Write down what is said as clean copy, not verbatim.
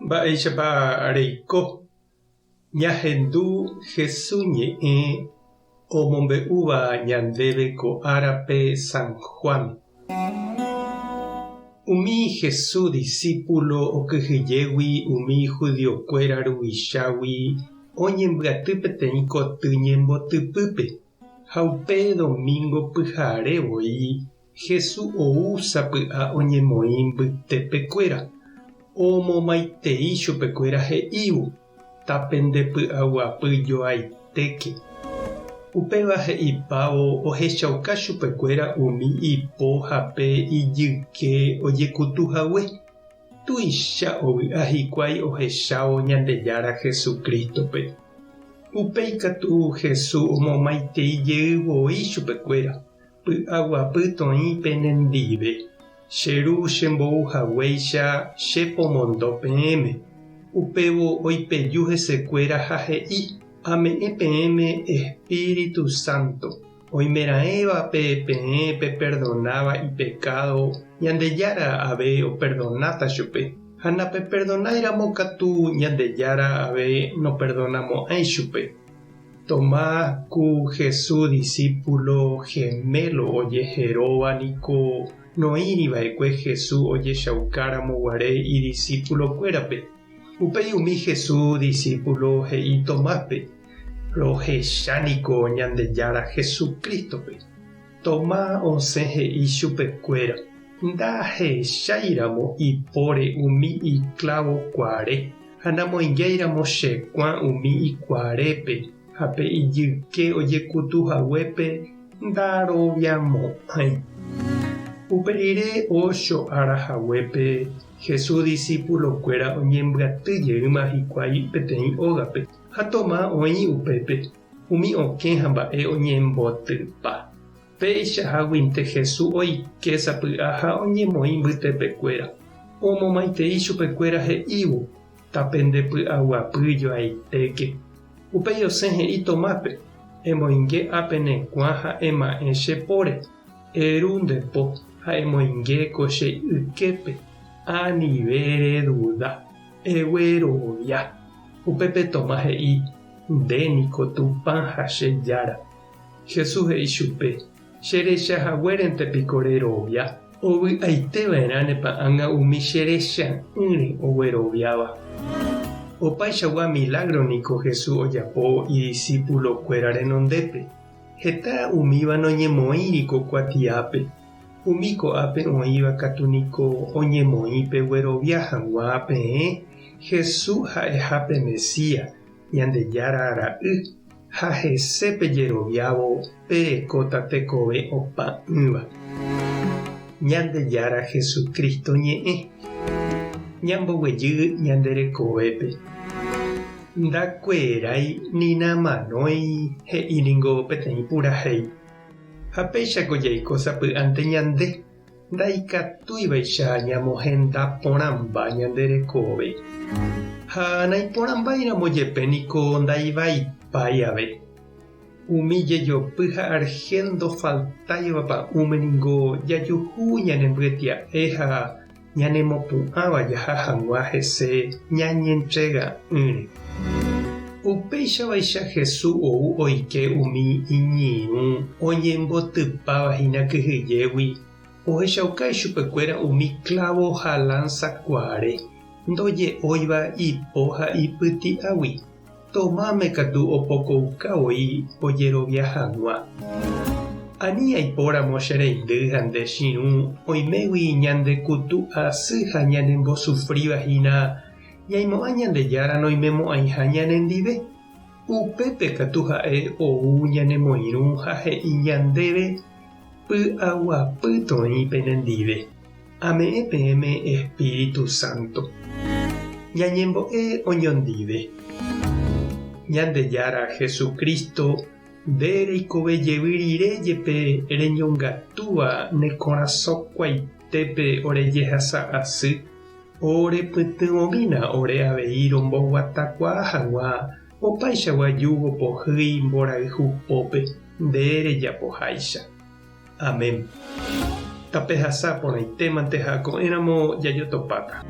Mba'éichapa reiko ñahendu Jesús ñe'ẽ omombe'úva ñandéve ko árape San Juan. Umi Jesús discípulo okyhyjégui umi judiokuéra ruvichágui oñembyatý peteĩ koty ñembotypýpe ha upe domingo pyharevoi Jesús ou sapy'a oñemoĩ mbytépekuéra omomaitei chupekuéra he'ívo tapendepy'aguapyjoaitéke. Upéva he'ipávo ohechauka chupekuéra umi ipo hape ijyke ojekutuhague. Tuicha ovy'a hikuái ohechávo Ñandejára Jesukristope. Upéi katu Jesús omomaiteijeyvoi chupekuéra py'aguapytoĩ penendive. Cheru chembouhaguéicha chepomondo peẽme. Upévo oipeju hesekuéra ha he'i ame'ẽ peẽme Espíritu Santo. Oimeraẽva peẽ pe perdonáva ipecado Ñandejára ave operdonáta chupe. Ha napeperdonáiramo katu Ñandejára ave noperdónamo'ãi chupe. Tomás ku Jesús discípulo gemelo ojeheróvaniko noíriva'ekue Jesús ojechaukaramoguare idiscípulokuérape. Upéi umi Jesús discípulo he'i Tomáspe rohechánico Ñandejára Jesukristope. Tomás osẽ he'i chupekuéra ndahecháiramo ipóre umi iklavokuáre ha namoingiáiramo chekuã umi ikuaarépe ha pe ijyke ojekutuhaguépe ndaroviamo'ãi. Uperire ocho arahaguépe Jesús discípulokuéra oñembyatyjeýma hikuái peteĩ ógape ha Tomás oĩ upépe umi okẽ ha mba'e oñembotypa. Péichaháguinte Jesús oike sapy'a ha oñemoĩ mbytépekuéra omomaitei chupekuéra he'ívo tapendepy'aguapyjoaitéke. Upéi osẽ he'i Tomáspe emoinge apenekuã ha ema'ẽ chepóre eru ndepo ha emoinge ko che yképe anivere duda eguerovia. Upépe Tomás he'i ndéniko Tupã ha chejára. Jesús he'i chupe cherechahag̃uérentepiko rerovia. Ovy'aiteva'erãnepa ág̃a umi cherecha'ỹre ogueroviáva. Opaichagua milagroniko Jesús ojapo idiscípulokuéra renondépe. Heta umíva noñemoĩriko kuatiápe. Umi ko'ápe oĩva katuniko oñemoĩ pe guerovia hag̃ua peẽ Jesús ha'ehápe Mesías Ñandejára ra'y ha hesépe jeroviávo perekóta tekove opa'ỹva. Ñandejára Jesukristo ñe'ẽ ñamboguejy ñanderekovépe. Ndakuerái ninamanói he'íningo peteĩ purahéi. Ha péichako jaiko sapy'ánte ñande ndaikatúivaicha ñamohenda porãmba ñanderekove. Ha naiporãmbáiramo jepéniko ndaivaipái ave. Umi jejopy ha argéndo faltáivapa úmeningo jajuhu ñanembyetia'e ha ñanemopu'ãva jaha hag̃ua hese ñañentréga'ỹre. Upéichavaicha Jesús ou oike umi iñirũ oñembotypávahína kyhyjégui ohechaukái chupekuéra umi clavo ha lanzakuáre ndoje'óiva ipo ha ipyti'águi. Tomáme katu opokoukavoi ojerovia hag̃ua. Ani aipóramo che reindy ha nde chirũ oimégui ñandekutu asy ha ñanembosufrívahína ñaimo'ã Ñandejára noimemo'ãi ha ñanendive. Upépe katu ha'e ou ñanemoirũ ha he'i ñandéve py'aguapytoĩ penendive. Ame'ẽ peẽme Espíritu Santo. Ñañembo'e oñondive. Ñandejára Jesukristo nde reikovejey rire jepe reñongatúva ne korasõkuaitépe orejehasa asy orepytyvõmína ore avei romboguatakuaa hag̃ua opaichagua júvo pohýi mborayhupópe nde rejapoháicha. Amén. Tape hasapórãitémante ha ko'ẽramo jajotopáta.